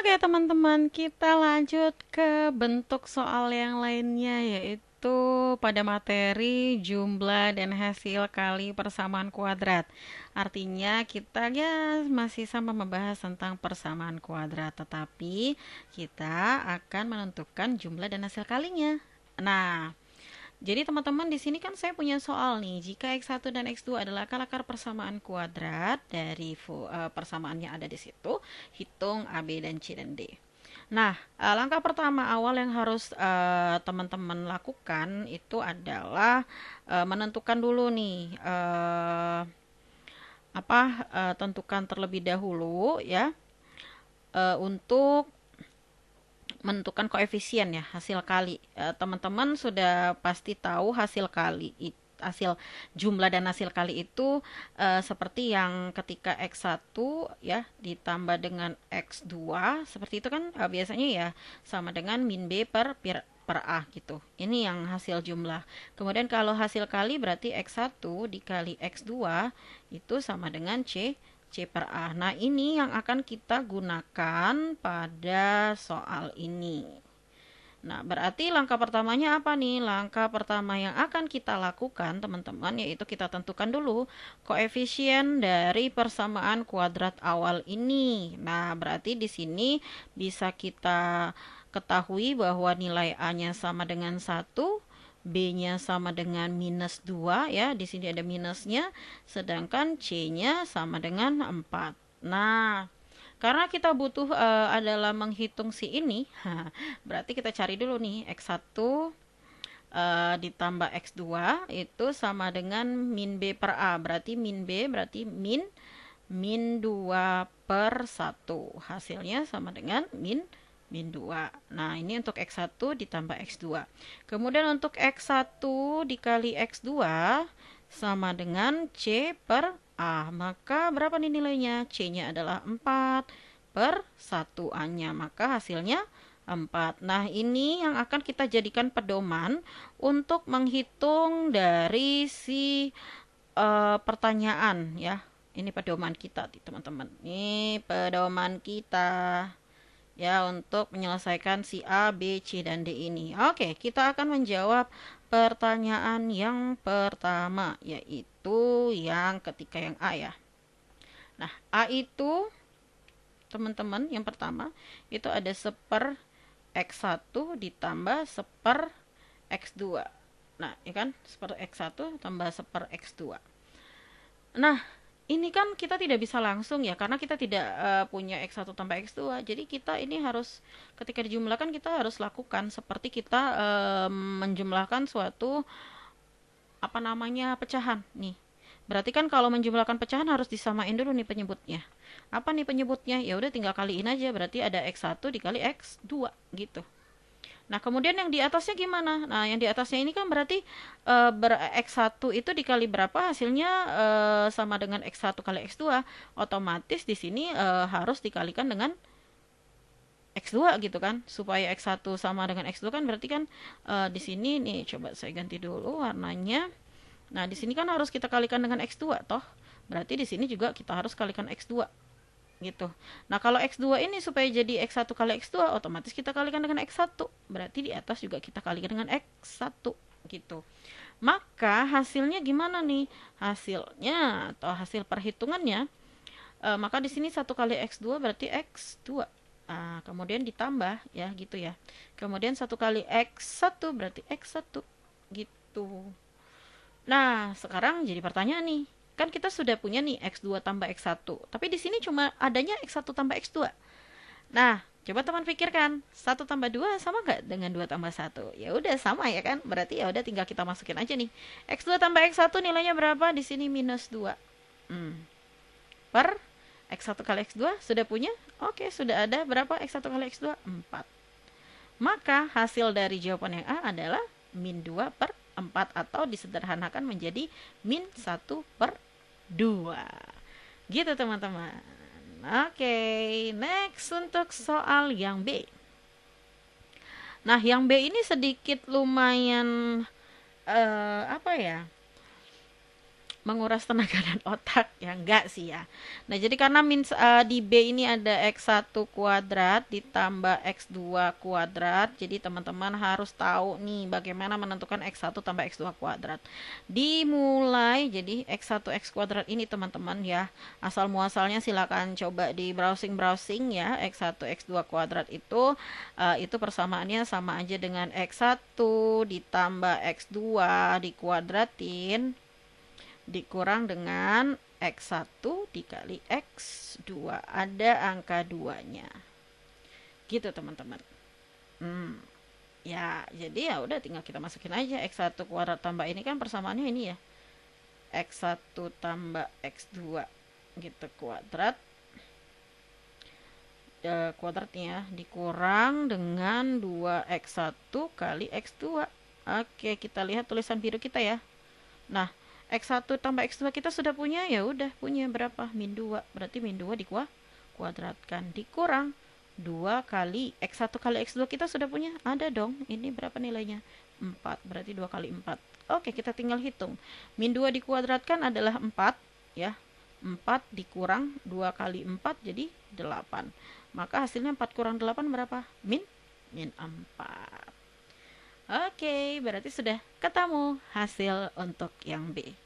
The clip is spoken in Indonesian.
Oke teman-teman, kita lanjut ke bentuk soal yang lainnya, yaitu pada materi jumlah dan hasil kali persamaan kuadrat. Artinya kita ya masih sama membahas tentang persamaan kuadrat, tetapi kita akan menentukan jumlah dan hasil kalinya. Nah, jadi teman-teman di sini kan saya punya soal nih. Jika x1 dan x2 adalah akar-akar persamaan kuadrat dari persamaannya ada di situ, hitung A, B, dan C dan D. Nah, langkah pertama awal yang harus teman-teman lakukan itu adalah menentukan dulu nih tentukan terlebih dahulu ya untuk menentukan koefisien ya, hasil kali. Teman-teman sudah pasti tahu hasil jumlah dan hasil kali itu seperti yang ketika x1 ya ditambah dengan x2 seperti itu kan, biasanya ya sama dengan min b per A gitu. Ini yang hasil jumlah. Kemudian kalau hasil kali berarti x1 dikali x2 itu sama dengan C per A. Nah, ini yang akan kita gunakan pada soal ini. Nah, berarti langkah pertamanya apa nih? Langkah pertama yang akan kita lakukan, teman-teman, yaitu kita tentukan dulu koefisien dari persamaan kuadrat awal ini. Nah, berarti di sini bisa kita ketahui bahwa nilai A-nya sama dengan 1, B-nya sama dengan minus 2 ya, di sini ada minusnya, sedangkan C-nya sama dengan 4. Nah, karena kita butuh adalah menghitung si ini, berarti kita cari dulu nih x1 ditambah x2 itu sama dengan min B per A. Berarti min B berarti min 2 per 1. Hasilnya sama dengan min 2. Nah, ini untuk x1 ditambah x2. Kemudian untuk x1 dikali x2 sama dengan C per A. Maka berapa nih nilainya? C-nya adalah 4 per 1 A-nya. Maka hasilnya 4. Nah, ini yang akan kita jadikan pedoman untuk menghitung dari si pertanyaan ya. Ini pedoman kita, teman-teman. Ini pedoman kita ya untuk menyelesaikan si A, B, C, dan D ini. Oke, kita akan menjawab pertanyaan yang pertama, yaitu yang ketika yang A ya. Nah, A itu teman-teman yang pertama itu ada seper X1 ditambah seper X2. Nah, ya kan? Seper X1 tambah seper X2. Nah, ini kan kita tidak bisa langsung ya, karena kita tidak punya X1 tambah X2. Jadi kita ini harus, ketika dijumlahkan kita harus lakukan seperti kita menjumlahkan suatu pecahan nih. Berarti kan kalau menjumlahkan pecahan harus disamain dulu nih penyebutnya. Apa nih penyebutnya? Ya udah tinggal kaliin aja, berarti ada x1 dikali x2 gitu. Nah, kemudian yang di atasnya gimana? Nah, yang di atasnya ini kan berarti x1 itu dikali berapa hasilnya sama dengan x1 kali x2. Otomatis di sini harus dikalikan dengan x2 gitu kan. Supaya x1 sama dengan x2 kan berarti kan di sini nih coba saya ganti dulu warnanya. Nah, di sini kan harus kita kalikan dengan x2 toh. Berarti di sini juga kita harus kalikan x2 gitu. Nah, kalau x2 ini supaya jadi x1 kali x2 otomatis kita kalikan dengan x1. Berarti di atas juga kita kalikan dengan x1 gitu. Maka hasilnya gimana nih? Hasilnya atau hasil perhitungannya maka di sini 1 kali x2 berarti x2. Kemudian ditambah ya gitu ya. Kemudian 1 kali x1 berarti x1 gitu. Nah, sekarang jadi pertanyaan nih. Kan kita sudah punya nih x2 tambah x1. Tapi di sini cuma adanya x1 tambah x2. Nah, coba teman pikirkan, 1 tambah 2 sama nggak dengan 2 tambah 1? Ya udah sama ya kan? Berarti ya udah tinggal kita masukin aja nih. X2 tambah x1 nilainya berapa? Di sini minus 2. Per x1 kali x2 sudah punya? Oke, sudah ada berapa x1 kali x2? 4. Maka hasil dari jawaban yang A adalah min 2 per 4 atau disederhanakan menjadi min 1 per 2. Gitu teman-teman. Oke, next untuk soal yang B. Nah, yang B ini sedikit lumayan menguras tenaga dan otak ya, enggak sih ya. Nah jadi karena di B ini ada X1 kuadrat ditambah X2 kuadrat, jadi teman-teman harus tahu nih bagaimana menentukan X1 tambah X2 kuadrat. Dimulai jadi X1 X kuadrat ini teman-teman ya, asal muasalnya silakan coba di browsing ya. X1 X2 kuadrat itu persamaannya sama aja dengan X1 ditambah X2 dikuadratin dikurang dengan X1 dikali X2. Ada angka 2-nya. Gitu teman-teman. Ya, jadi ya udah tinggal kita masukin aja X1 kuadrat tambah ini kan persamaannya ini ya. X1 tambah X2 gitu kuadrat. Kuadratnya dikurang dengan 2X1 kali X2. Oke, kita lihat tulisan biru kita ya. Nah, X1 tambah X2 kita sudah punya, ya udah punya berapa? Min 2. Berarti min 2 dikuadratkan dikurang 2 kali X1 kali X2 kita sudah punya. Ada dong. Ini berapa nilainya? 4. Berarti 2 kali 4. Oke, kita tinggal hitung. Min 2 dikuadratkan adalah 4 ya. 4 dikurang 2 kali 4 jadi 8. Maka hasilnya 4 kurang 8 berapa? Min 4. Oke, berarti sudah ketemu hasil untuk yang B.